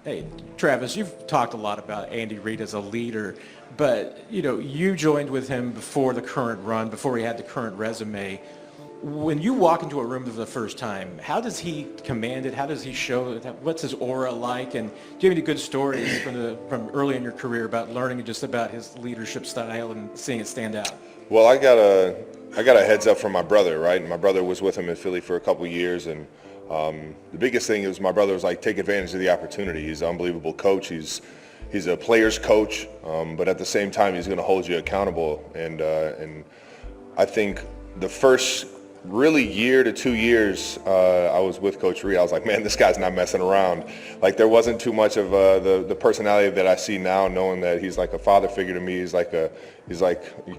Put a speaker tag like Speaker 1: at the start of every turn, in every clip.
Speaker 1: Hey, Travis, you've talked a lot about Andy Reid as a leader, but you joined with him before the current run, before he had the current resume. When you walk into a room for the first time, how does he command it? How does he show it? What's his aura like? And do you have any good stories from early in your career about learning just about his leadership style and seeing it stand out?
Speaker 2: Well, I got a heads up from my brother, right? And my brother was with him in Philly for a couple of years, and the biggest thing is my brother was like, take advantage of the opportunity. He's an unbelievable coach. He's a player's coach, but at the same time, he's going to hold you accountable. And I think the first really year to 2 years I was with Coach Reid, I was like, man, this guy's not messing around. Like, there wasn't too much of the personality that I see now, knowing that he's like a father figure to me. He's like I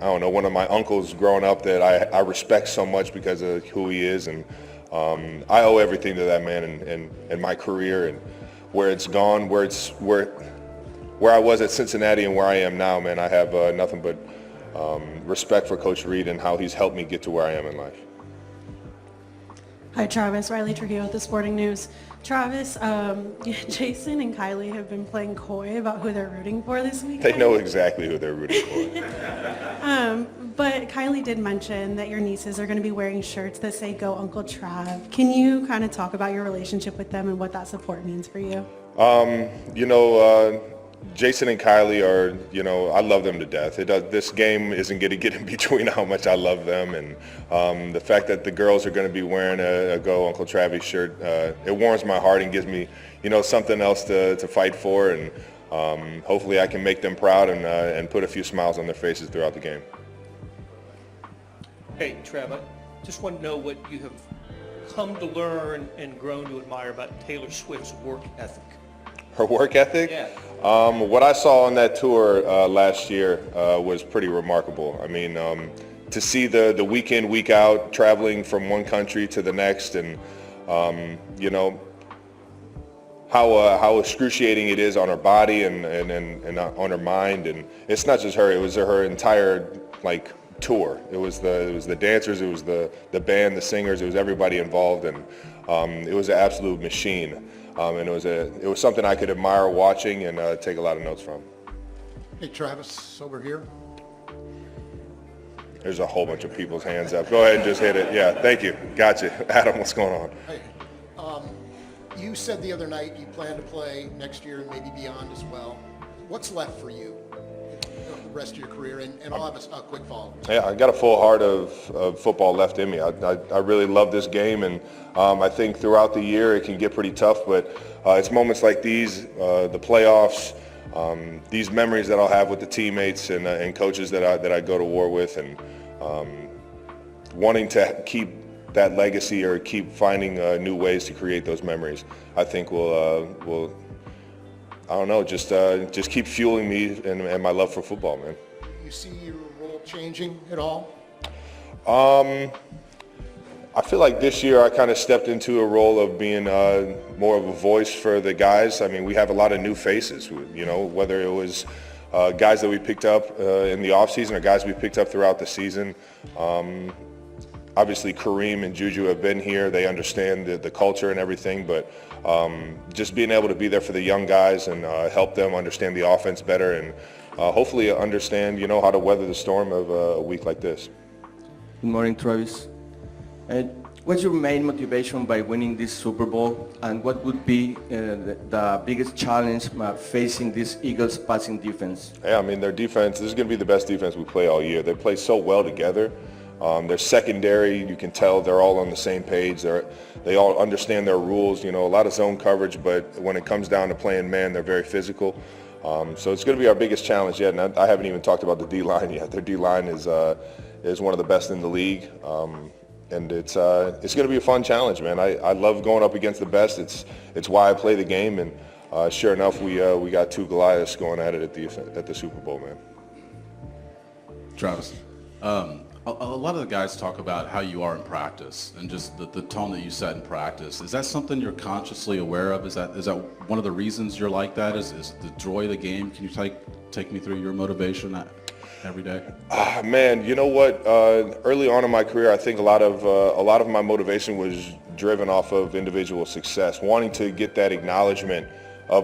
Speaker 2: don't know, one of my uncles growing up that I respect so much because of who he is. And I owe everything to that man and my career and where it's gone, where I was at Cincinnati and where I am now, man. I have nothing but respect for Coach Reid and how he's helped me get to where I am in life.
Speaker 3: Hi, Travis. Riley Trujillo with the Sporting News. Travis, Jason and Kylie have been playing coy about who they're rooting for this weekend.
Speaker 2: They know exactly who they're rooting for.
Speaker 3: But Kylie did mention that your nieces are going to be wearing shirts that say "Go Uncle Trav." Can you kind of talk about your relationship with them and what that support means for you?
Speaker 2: Jason and Kylie are, I love them to death. This game isn't going to get in between how much I love them. And the fact that the girls are going to be wearing a Go Uncle Travis shirt, it warms my heart and gives me, something else to fight for. And hopefully I can make them proud and put a few smiles on their faces throughout the game.
Speaker 4: Hey, Trav, I just want to know what you have come to learn and grown to admire about Taylor Swift's work ethic.
Speaker 2: Her work ethic?
Speaker 4: Yeah.
Speaker 2: What I saw on that tour last year was pretty remarkable. I mean, to see the week in, week out, traveling from one country to the next, and how excruciating it is on her body and on her mind. And it's not just her; it was her entire tour. It was the dancers, it was the band, the singers, it was everybody involved, and it was an absolute machine. And it was something I could admire watching and take a lot of notes from.
Speaker 5: Hey, Travis, over here.
Speaker 2: There's a whole bunch of people's hands up. Go ahead and just hit it. Yeah, thank you. Gotcha. Adam, what's going on?
Speaker 5: Hey, you said the other night you plan to play next year and maybe beyond as well. What's left for you the rest of your career? And I'll have a quick follow-up.
Speaker 2: Yeah, I got a full heart of football left in me. I really love this game, and I think throughout the year it can get pretty tough, but it's moments like these, the playoffs, these memories that I'll have with the teammates and coaches that I go to war with, and wanting to keep that legacy or keep finding new ways to create those memories, I think will I don't know, just keep fueling me and my love for football, man.
Speaker 5: You see your role changing at all?
Speaker 2: I feel like this year I kind of stepped into a role of being more of a voice for the guys. I mean, we have a lot of new faces, whether it was guys that we picked up in the offseason or guys we picked up throughout the season. Obviously, Kareem and Juju have been here. They understand the culture and everything, but just being able to be there for the young guys and help them understand the offense better and hopefully understand, how to weather the storm of a week like this.
Speaker 6: Good morning, Travis. What's your main motivation by winning this Super Bowl, and what would be the biggest challenge facing this Eagles passing defense?
Speaker 2: Yeah, I mean, their defense, this is going to be the best defense we play all year. They play so well together. Their secondary, you can tell they're all on the same page. They all understand their rules, a lot of zone coverage, but when it comes down to playing man, they're very physical. So it's going to be our biggest challenge yet, and I haven't even talked about the D-line yet. Their D-line is one of the best in the league, and it's going to be a fun challenge, man. I love going up against the best. It's why I play the game, and sure enough, we got two Goliaths going at it at the Super Bowl, man.
Speaker 7: Travis, a lot of the guys talk about how you are in practice and just the tone that you set in practice. Is that something you're consciously aware of? Is that one of the reasons you're like that? Is the joy of the game? Can you take me through your motivation every day?
Speaker 2: Man, you know what? Early on in my career, I think a lot of my motivation was driven off of individual success, wanting to get that acknowledgement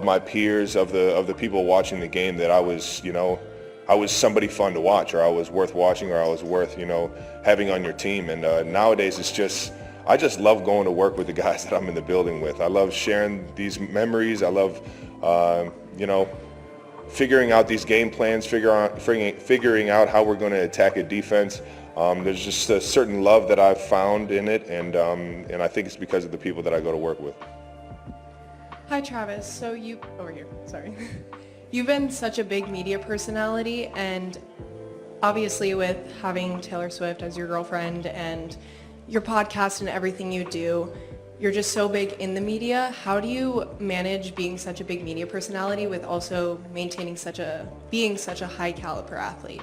Speaker 2: my peers, of the people watching the game, that I was, I was somebody fun to watch, or I was worth watching, or I was worth, having on your team. And nowadays I just love going to work with the guys that I'm in the building with. I love sharing these memories. I love, figuring out these game plans, figuring out how we're going to attack a defense. There's just a certain love that I've found in it, and I think it's because of the people that I go to work with.
Speaker 8: Hi, Travis. So over here, sorry. You've been such a big media personality, and obviously with having Taylor Swift as your girlfriend and your podcast and everything you do, you're just so big in the media. How do you manage being such a big media personality with also maintaining being such a high caliber athlete?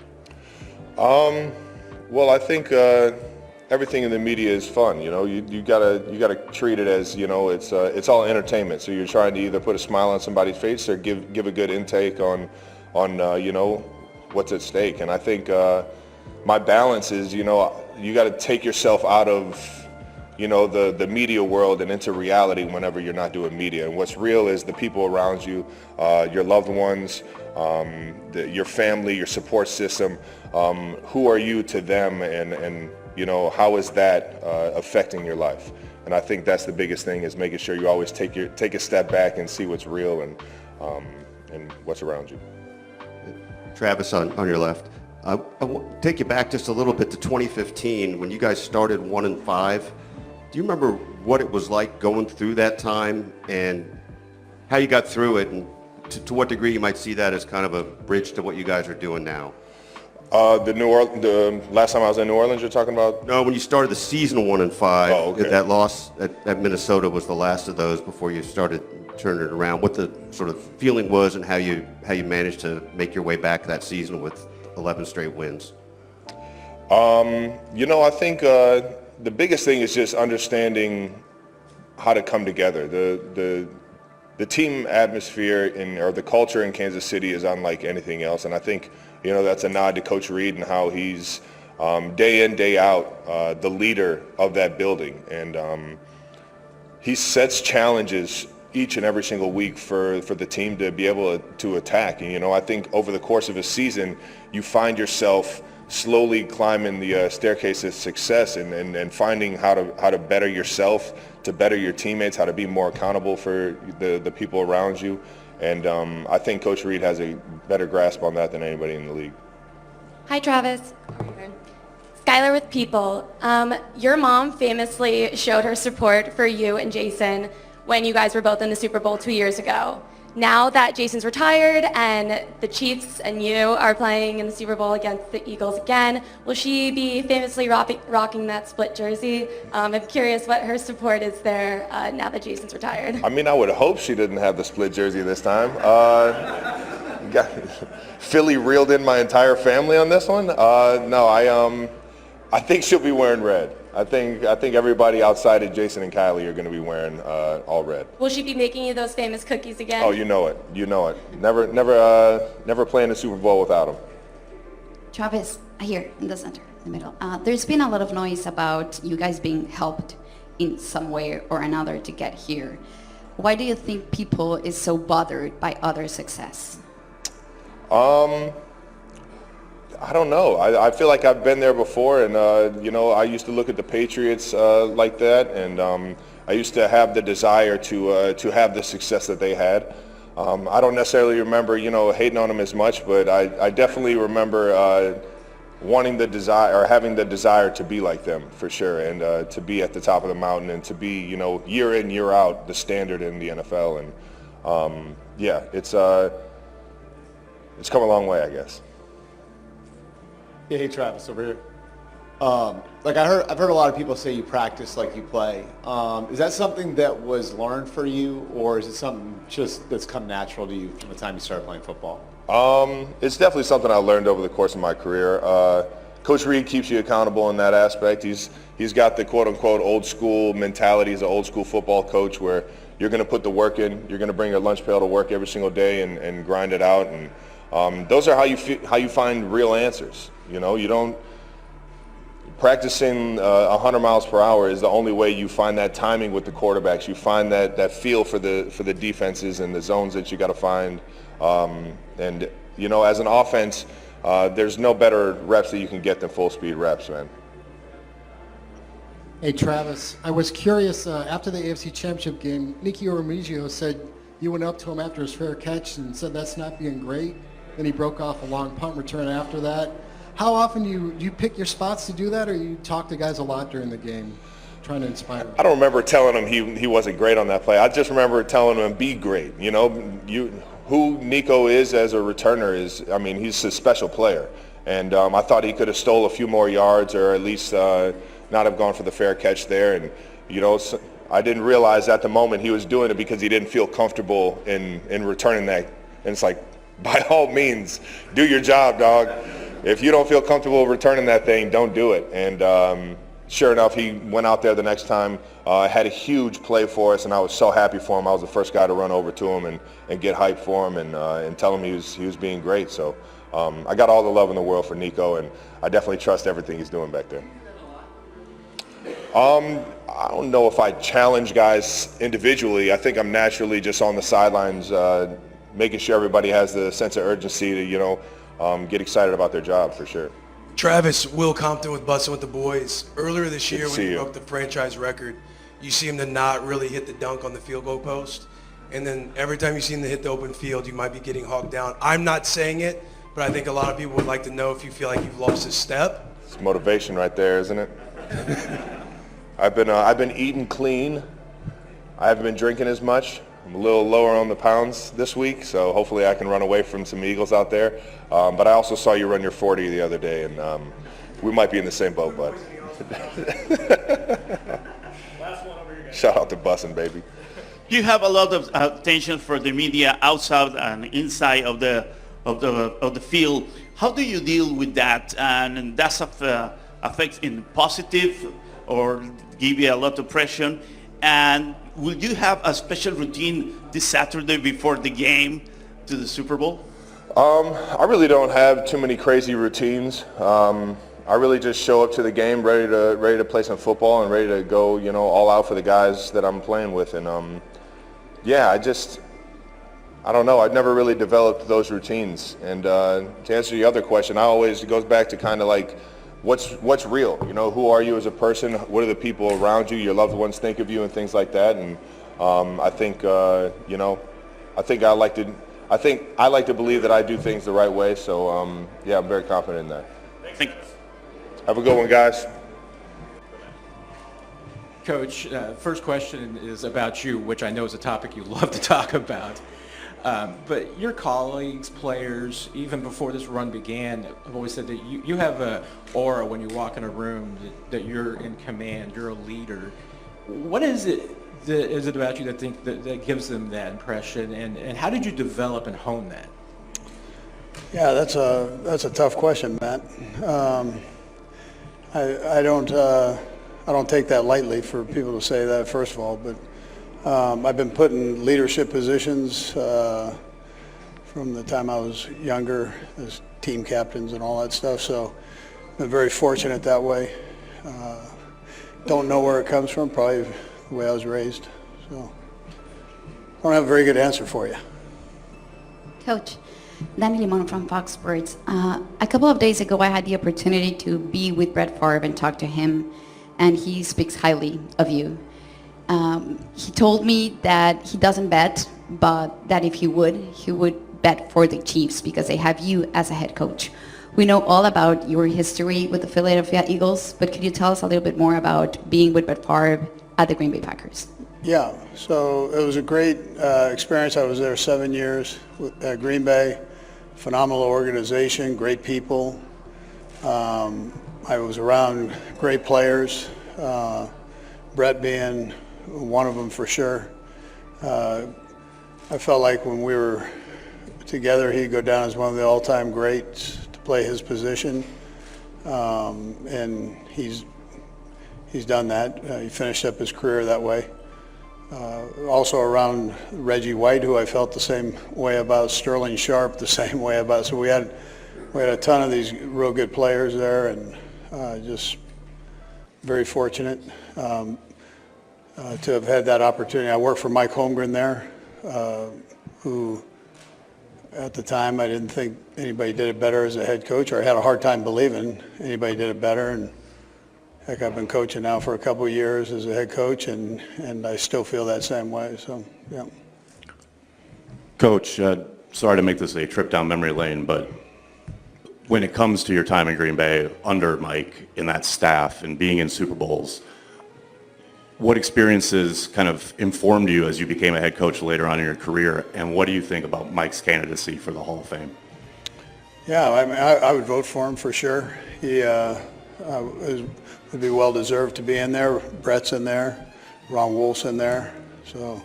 Speaker 2: Well, I think everything in the media is fun. You gotta treat it as, it's all entertainment. So you're trying to either put a smile on somebody's face or give a good intake on what's at stake. And I think my balance is, you got to take yourself out of the media world and into reality whenever you're not doing media. And what's real is the people around you, your loved ones, your family, your support system. Who are you to them, and how is that affecting your life? And I think that's the biggest thing, is making sure you always take a step back and see what's real and what's around you.
Speaker 9: Travis, on your left. I want to take you back just a little bit to 2015 when you guys started 1-5. Do you remember what it was like going through that time and how you got through it, and to what degree you might see that as kind of a bridge to what you guys are doing now?
Speaker 2: The last time I was in New Orleans, you're talking about?
Speaker 9: No, when you started the season 1-5,
Speaker 2: Oh, okay.
Speaker 9: that loss at Minnesota was the last of those before you started turning it around. What the sort of feeling was, and how you managed to make your way back that season with 11 straight wins?
Speaker 2: I think the biggest thing is just understanding how to come together. The team atmosphere or the culture in Kansas City is unlike anything else, and I think that's a nod to Coach Reid and how he's day in, day out the leader of that building, and he sets challenges each and every single week for the team to be able to attack. And I think over the course of a season, you find yourself slowly climbing the staircase of success, and finding how to better yourself, to better your teammates, how to be more accountable for the people around you. And I think Coach Reid has a better grasp on that than anybody in the league.
Speaker 10: Hi, Travis. Skylar with People. Your mom famously showed her support for you and Jason when you guys were both in the Super Bowl 2 years ago. Now that Jason's retired and the Chiefs and you are playing in the Super Bowl against the Eagles again, will she be famously rocking that split jersey? I'm curious what her support is there now that Jason's retired.
Speaker 2: I mean, I would hope she didn't have the split jersey this time. Philly reeled in my entire family on this one. No, I think she'll be wearing red. I think everybody outside of Jason and Kylie are going to be wearing all red.
Speaker 10: Will she be making you those famous cookies again?
Speaker 2: Oh, you know it. Never playing the Super Bowl without them.
Speaker 11: Travis, here in the center, in the middle. There's been a lot of noise about you guys being helped in some way or another to get here. Why do you think people is so bothered by other success?
Speaker 2: I don't know. I feel like I've been there before, and I used to look at the Patriots like that, and I used to have the desire to have the success that they had. I don't necessarily remember, hating on them as much, but I definitely remember wanting the desire, or having the desire to be like them, for sure, and to be at the top of the mountain, and to be, year in, year out, the standard in the NFL. And yeah, it's come a long way, I guess.
Speaker 12: Yeah, hey Travis, over here. I've heard a lot of people say you practice like you play. Is that something that was learned for you, or is it something just that's come natural to you from the time you started playing football?
Speaker 2: It's definitely something I learned over the course of my career. Coach Reid keeps you accountable in that aspect. He's got the quote-unquote old school mentality. He's an old school football coach where you're going to put the work in. You're going to bring your lunch pail to work every single day and grind it out. And those are how you find real answers. You don't practicing 100 miles per hour is the only way you find that timing with the quarterbacks. You find that feel for the defenses and the zones that you got to find. And you know, as an offense, there's no better reps that you can get than full speed reps, man.
Speaker 5: Hey, Travis, I was curious, after the AFC Championship game, Nicky Remigio said you went up to him after his fair catch and said that's not being great. Then he broke off a long punt return after that. How often do you pick your spots to do that, or you talk to guys a lot during the game, trying to inspire them?
Speaker 2: I don't remember telling him he wasn't great on that play. I just remember telling him be great. You know, who Nico is as a returner is, I mean, he's a special player. And I thought he could have stole a few more yards, or at least not have gone for the fair catch there. And, you know, I didn't realize at the moment he was doing it because he didn't feel comfortable in returning that. And it's like, by all means, do your job, dog. If you don't feel comfortable returning that thing, don't do it. And sure enough, he went out there the next time, had a huge play for us, and I was so happy for him. I was the first guy to run over to him and get hyped for him and tell him he was being great. So I got all the love in the world for Nico, and I definitely trust everything he's doing back there. I don't know if I challenge guys individually. I think I'm naturally just on the sidelines, making sure everybody has the sense of urgency to, you know, get excited about their job for sure.
Speaker 13: Travis, Will Compton with Bussin' with the Boys. Earlier this year when he
Speaker 2: you.
Speaker 13: broke the franchise record, you see him to not really hit the dunk on the field goal post. And then every time you see him to hit the open field, you might be getting hogged down. I'm not saying it, but I think a lot of people would like to know if you feel like you've lost his step.
Speaker 2: It's motivation right there, isn't it? I've been eating clean. I haven't been drinking as much. I'm a little lower on the pounds this week, so hopefully I can run away from some Eagles out there. But I also saw you run your 40 the other day, and we might be in the same boat, bud. Shout out to Bussin', baby.
Speaker 14: You have a lot of attention for the media outside and inside of the field. How do you deal with that? And does it affect in positive or give you a lot of pressure? And will you have a special routine this Saturday before the game to the Super Bowl?
Speaker 2: I really don't have too many crazy routines. I really just show up to the game ready to play some football and ready to go, you know, all out for the guys that I'm playing with. And yeah, I don't know. I've never really developed those routines. And to answer the other question, it goes back to kind of like, what's real? You know, who are you as a person? What are the people around you, your loved ones think of you, and things like that. And I think you know, I like to believe that I do things the right way. So yeah, I'm very confident in that.
Speaker 14: Thank you.
Speaker 2: Have a good one, guys.
Speaker 1: Coach, first question is about you, which I know is a topic you love to talk about. But your colleagues, players, even before this run began, have always said that you have an aura when you walk in a room that you're in command, you're a leader. What is it about you that gives them that impression, and how did you develop and hone that?
Speaker 15: Yeah, that's a tough question, Matt. I don't take that lightly for people to say that, first of all, but I've been put in leadership positions from the time I was younger as team captains and all that stuff, so I've been very fortunate that way. Don't know where it comes from, probably the way I was raised, so I don't have a very good answer for you.
Speaker 11: Coach, Danny Limon from Fox Sports. A couple of days ago, I had the opportunity to be with Brett Favre and talk to him, and he speaks highly of you. He told me that he doesn't bet, but that if he would bet for the Chiefs because they have you as a head coach. We know all about your history with the Philadelphia Eagles, but could you tell us a little bit more about being with Brett Favre at the Green Bay Packers?
Speaker 15: Yeah, so it was a great experience. I was there 7 years at Green Bay. Phenomenal organization, great people. I was around great players, Brett being one of them for sure. I felt like when we were together, he'd go down as one of the all-time greats to play his position, and he's done that. He finished up his career that way. Also around Reggie White, who I felt the same way about, Sterling Sharp the same way about. So we had a ton of these real good players there, and just very fortunate to have had that opportunity. I worked for Mike Holmgren there, who at the time I didn't think anybody did it better as a head coach, or I had a hard time believing anybody did it better. And heck, I've been coaching now for a couple of years as a head coach, and I still feel that same way. So, yeah.
Speaker 16: Coach, sorry to make this a trip down memory lane, but when it comes to your time in Green Bay under Mike in that staff and being in Super Bowls, what experiences kind of informed you as you became a head coach later on in your career, and what do you think about Mike's candidacy for the Hall of Fame?
Speaker 15: Yeah, I mean, I would vote for him for sure. He would be well deserved to be in there. Brett's in there, Ron Wolf's in there, so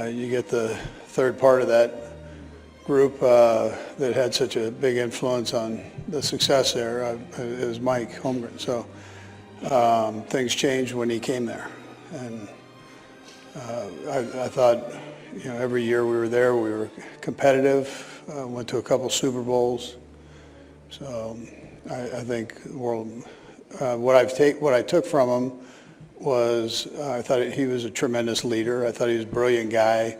Speaker 15: you get the third part of that group that had such a big influence on the success there is Mike Holmgren. So things changed when he came there, and I thought, you know, every year we were there, we were competitive. Went to a couple Super Bowls. So I think the world. What I took from him was I thought he was a tremendous leader. I thought he was a brilliant guy.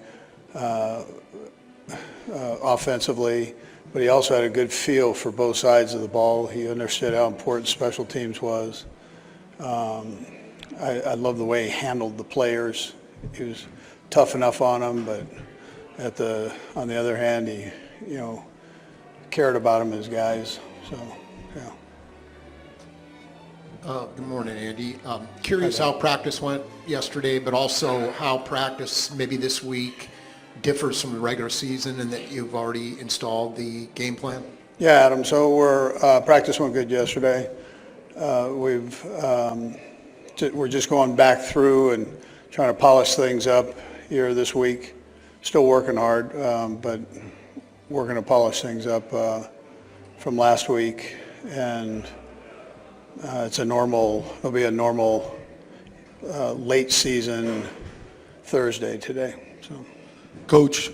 Speaker 15: Offensively, but he also had a good feel for both sides of the ball. He understood how important special teams was. I love the way he handled the players. He was tough enough on them, but on the other hand, he, you know, cared about them as guys. So, yeah.
Speaker 17: Good morning, Andy. Curious how practice went yesterday, but also how practice maybe this week differs from the regular season, and that you've already installed the game plan?
Speaker 15: Yeah, Adam. So practice went good yesterday. We're just going back through and trying to polish things up here this week. Still working hard, but we're going to polish things up from last week, and it'll be a normal late season Thursday today. So.
Speaker 18: Coach,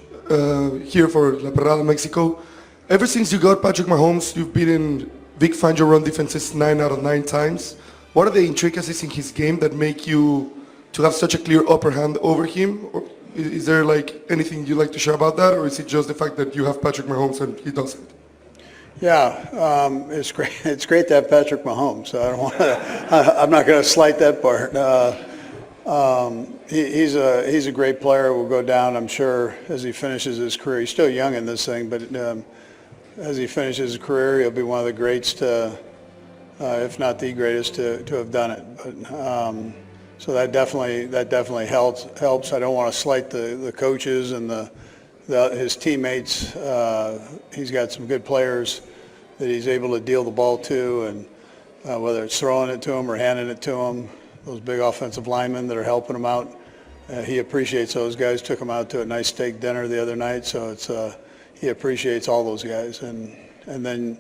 Speaker 18: here for La Perrada, Mexico. Ever since you got Patrick Mahomes, you've beaten Vic Fangio run defenses 9 out of 9 times. What are the intricacies in his game that make you to have such a clear upper hand over him? Or is there like anything you'd like to share about that, or is it just the fact that you have Patrick Mahomes and he doesn't?
Speaker 15: Yeah, it's great. It's great to have Patrick Mahomes. So I'm not going to slight that part. He's a great player. Will go down, I'm sure, as he finishes his career. He's still young in this thing, but as he finishes his career, he'll be one of the greats to, if not the greatest, to have done it. But so that definitely helps. I don't want to slight the coaches and his teammates. He's got some good players that he's able to deal the ball to, and whether it's throwing it to him or handing it to him. Those big offensive linemen that are helping him out. He appreciates those guys. Took him out to a nice steak dinner the other night, so he appreciates all those guys. And then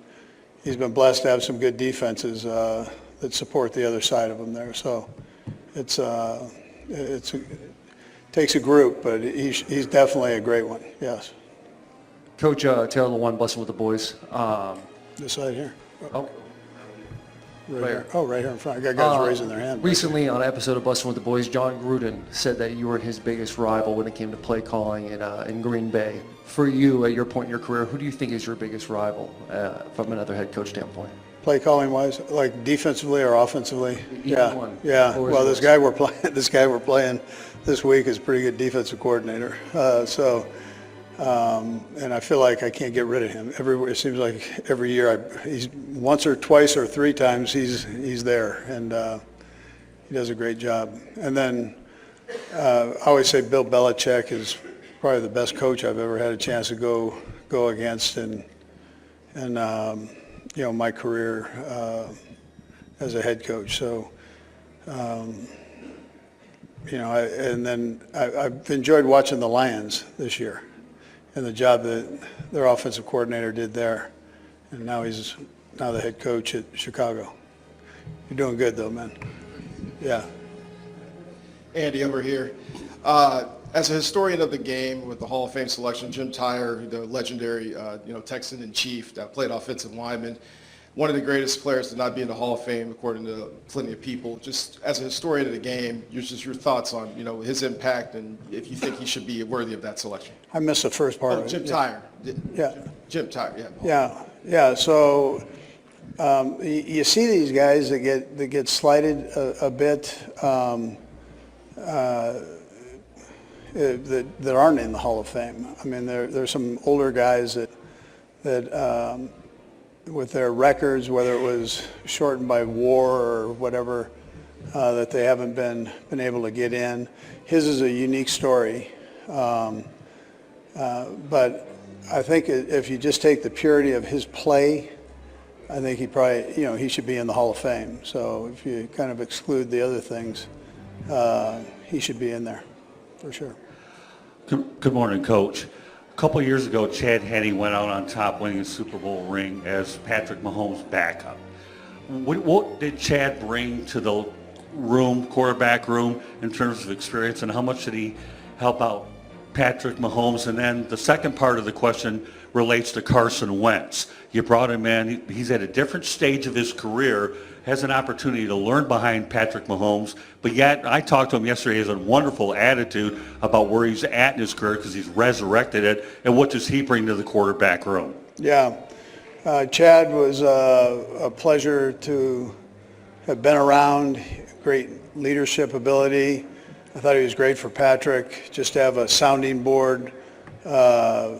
Speaker 15: he's been blessed to have some good defenses that support the other side of him there. So it takes a group, but he's definitely a great one. Yes.
Speaker 19: Coach Taylor Lewan, blessing with the boys.
Speaker 15: This side here.
Speaker 19: Oh.
Speaker 15: Right here. Oh, right here in front. I got guys raising their hand.
Speaker 19: Recently, on an episode of Busting with the Boys, John Gruden said that you were his biggest rival when it came to play calling in Green Bay. For you, at your point in your career, who do you think is your biggest rival from another head coach standpoint?
Speaker 15: Play calling wise, like defensively or offensively?
Speaker 19: Either one.
Speaker 15: Yeah. Well, this guy we're playing this week is a pretty good defensive coordinator. And I feel like I can't get rid of him. It seems like every year, he's once or twice or 3 times he's there, and he does a great job. And then I always say Bill Belichick is probably the best coach I've ever had a chance to go against in my career as a head coach. So. I've enjoyed watching the Lions this year and the job that their offensive coordinator did there. And now he's the head coach at Chicago. You're doing good though, man. Yeah.
Speaker 20: Andy, over here. As a historian of the game with the Hall of Fame selection, Jim Tyre, the legendary Texan in chief that played offensive lineman, one of the greatest players to not be in the Hall of Fame, according to plenty of people. Just as a historian of the game, your thoughts on his impact and if you think he should be worthy of that selection.
Speaker 15: I missed the first part of it.
Speaker 20: Jim Tyre.
Speaker 15: Yeah.
Speaker 20: Jim Tyre. Yeah.
Speaker 15: Yeah. So you see these guys that get slighted a bit that aren't in the Hall of Fame. I mean, there's some older guys that with their records, whether it was shortened by war or whatever, that they haven't been able to get in. His is a unique story, but I think if you just take the purity of his play, I think he probably, he should be in the Hall of Fame. So if you kind of exclude the other things, he should be in there for sure.
Speaker 21: Good morning, Coach. A couple of years ago, Chad Henne went out on top winning a Super Bowl ring as Patrick Mahomes' backup. What did Chad bring to the quarterback room, in terms of experience, and how much did he help out Patrick Mahomes? And then the second part of the question relates to Carson Wentz. You brought him in. He's at a different stage of his career, has an opportunity to learn behind Patrick Mahomes, but yet I talked to him yesterday. He has a wonderful attitude about where he's at in his career because he's resurrected it. And what does he bring to the quarterback room?
Speaker 15: Yeah. Chad was a pleasure to have been around, great leadership ability. I thought he was great for Patrick, just to have a sounding board. And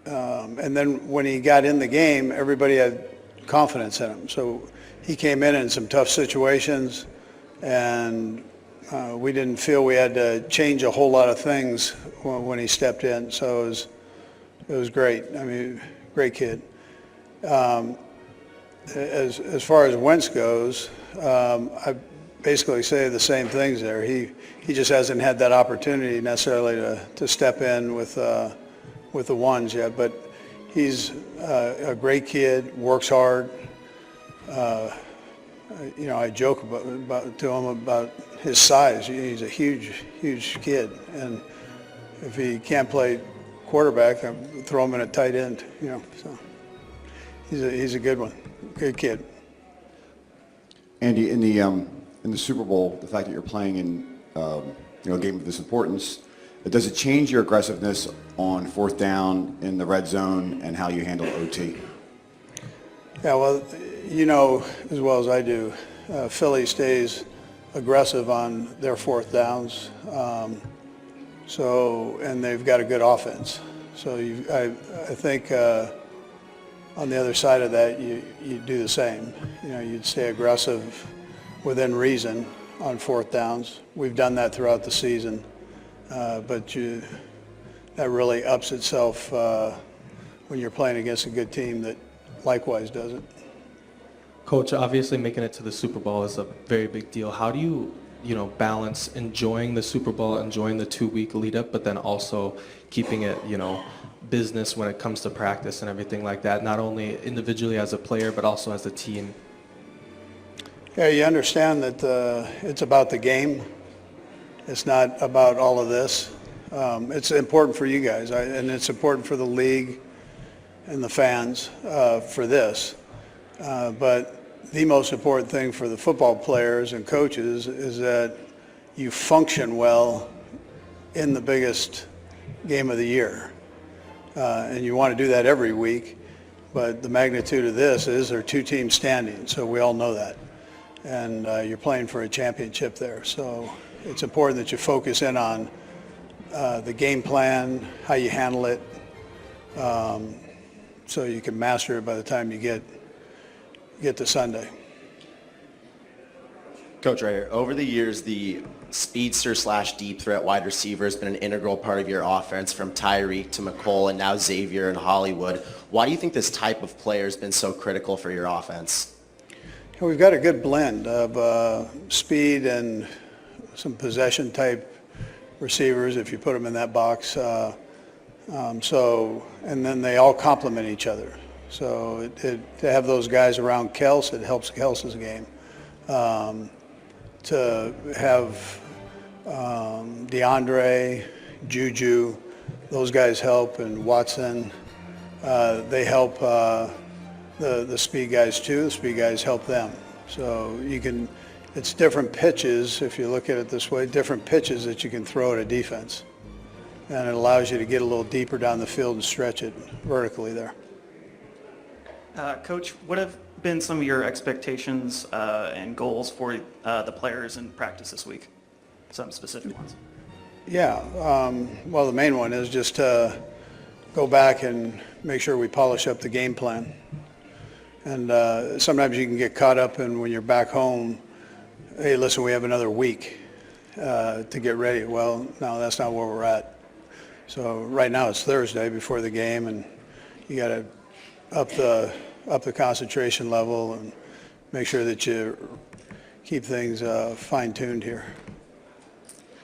Speaker 15: then when he got in the game, everybody had confidence in him. So he came in some tough situations, and we didn't feel we had to change a whole lot of things when he stepped in. So it was great. I mean, great kid. As far as Wentz goes, I basically say the same things there. He just hasn't had that opportunity necessarily to step in with the ones yet, but he's a great kid, works hard. I joke to him about his size. He's a huge kid, and if he can't play quarterback, I throw him in at tight end. So he's a good one, good kid.
Speaker 22: Andy, in the Super Bowl, the fact that you're playing in a game of this importance, does it change your aggressiveness on fourth down in the red zone and how you handle OT?
Speaker 15: Yeah, well, you know as well as I do, Philly stays aggressive on their fourth downs. And they've got a good offense. So I think on the other side of that, you do the same. You'd stay aggressive within reason on fourth downs. We've done that throughout the season, but that really ups itself when you're playing against a good team that likewise does it.
Speaker 23: Coach, obviously making it to the Super Bowl is a very big deal. How do you balance enjoying the Super Bowl, enjoying the 2-week lead up, but then also keeping it, business when it comes to practice and everything like that, not only individually as a player, but also as a team?
Speaker 15: Yeah, you understand that it's about the game. It's not about all of this. It's important for you guys, and it's important for the league and the fans for this. But the most important thing for the football players and coaches is that you function well in the biggest game of the year. And you want to do that every week, but the magnitude of this is there are two teams standing, so we all know that. And you're playing for a championship there. So it's important that you focus in on the game plan, how you handle it, so you can master it by the time you get to Sunday.
Speaker 24: Coach Reid, over the years, the speedster / deep threat wide receiver has been an integral part of your offense, from Tyreek to McColl and now Xavier and Hollywood. Why do you think this type of player has been so critical for your offense?
Speaker 15: We've got a good blend of speed and some possession type receivers, if you put them in that box. And then they all complement each other. So to have those guys around Kelce, it helps Kelce's game. To have DeAndre, Juju, those guys help, and Watson, they help the speed guys too. The speed guys help them. So it's different pitches, if you look at it this way, different pitches that you can throw at a defense. And it allows you to get a little deeper down the field and stretch it vertically there.
Speaker 3: Coach, what have been some of your expectations and goals for the players in practice this week? Some specific ones.
Speaker 15: Yeah, well, the main one is just to go back and make sure we polish up the game plan. And sometimes you can get caught up in when you're back home, hey, listen, we have another week to get ready. Well, no, that's not where we're at. So right now it's Thursday before the game, and you got to up the concentration level and make sure that you keep things fine-tuned here.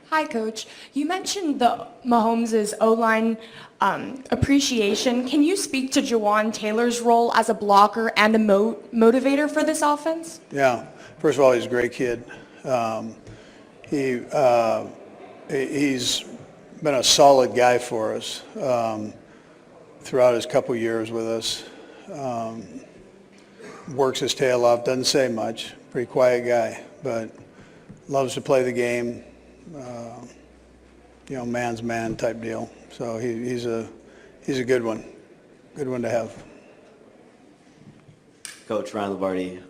Speaker 10: Hi, Coach. You mentioned the Mahomes' O-line appreciation. Can you speak to Jawan Taylor's role as a blocker and a motivator for this offense?
Speaker 15: Yeah. First of all, he's a great kid. He's been a solid guy for us throughout his couple years with us. Works his tail off, doesn't say much, pretty quiet guy, but loves to play the game. Man's man type deal. So he's a good one to have.
Speaker 4: Coach Ryan Lavardi,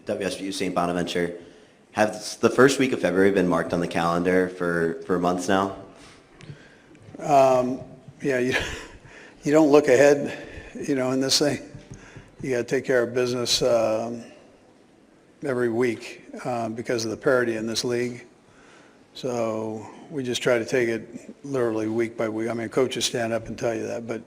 Speaker 4: WSU St. Bonaventure. Has the first week of February been marked on the calendar for months now?
Speaker 15: Yeah, you don't look ahead, in this thing. You got to take care of business every week because of the parity in this league. So we just try to take it literally week by week. I mean, coaches stand up and tell you that, but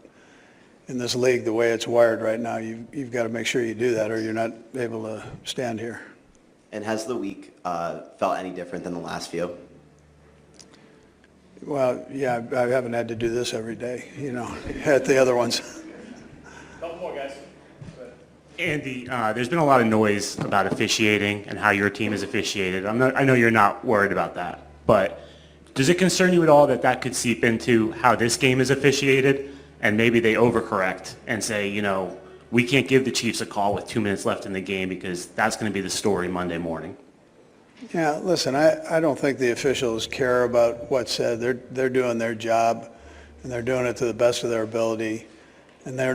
Speaker 15: in this league, the way it's wired right now, you've got to make sure you do that or you're not able to stand here.
Speaker 4: And has the week felt any different than the last few?
Speaker 15: Well, yeah, I haven't had to do this every day, at the other ones.
Speaker 6: Couple more, guys. Andy, there's been a lot of noise about officiating and how your team is officiated. I know you're not worried about that, but does it concern you at all that that could seep into how this game is officiated and maybe they overcorrect and say, we can't give the Chiefs a call with 2 minutes left in the game because that's going to be the story Monday morning?
Speaker 15: Yeah, listen, I don't think the officials care about what's said. They're doing their job, and they're doing it to the best of their ability, and they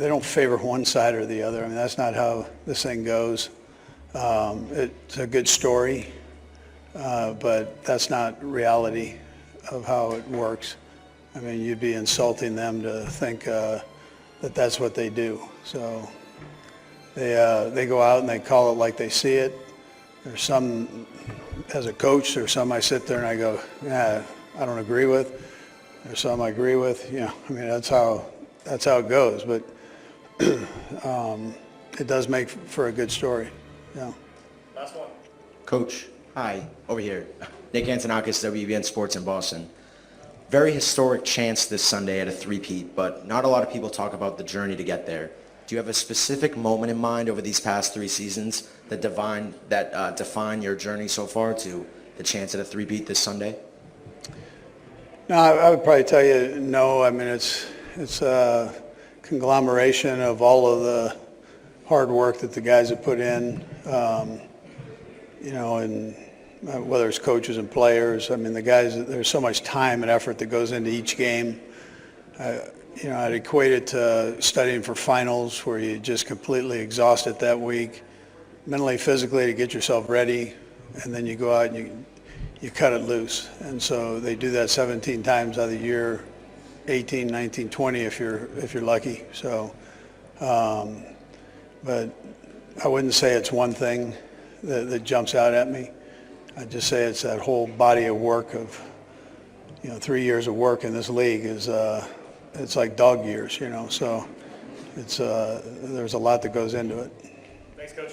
Speaker 15: don't favor one side or the other. I mean, that's not how this thing goes. It's a good story, but that's not reality of how it works. I mean, you'd be insulting them to think that that's what they do. So they go out and they call it like they see it. There's some, as a coach, there's some I sit there and I go, yeah, I don't agree with. There's some I agree with. I mean, that's how it goes. But it does make for a good story. Yeah.
Speaker 6: Last one.
Speaker 7: Coach, hi, over here. Nick Antonakis, WBN Sports in Boston. Very historic chance this Sunday at a three-peat, but not a lot of people talk about the journey to get there. Do you have a specific moment in mind over these past 3 seasons that define your journey so far to the chance at a three-peat this Sunday?
Speaker 15: No, I would probably tell you no. I mean, it's a conglomeration of all of the hard work that the guys have put in, and whether it's coaches and players. I mean, the guys, there's so much time and effort that goes into each game. I'd equate it to studying for finals where you just completely exhaust it that week, mentally, physically, to get yourself ready, and then you go out and you cut it loose. And so they do that 17 times out of the year, 18, 19, 20 if you're lucky. So, but I wouldn't say it's one thing that jumps out at me. I'd just say it's that whole body of work of, 3 years of work in this league is, it's like dog years, so it's, there's a lot that goes into it.
Speaker 6: Thanks, Coach.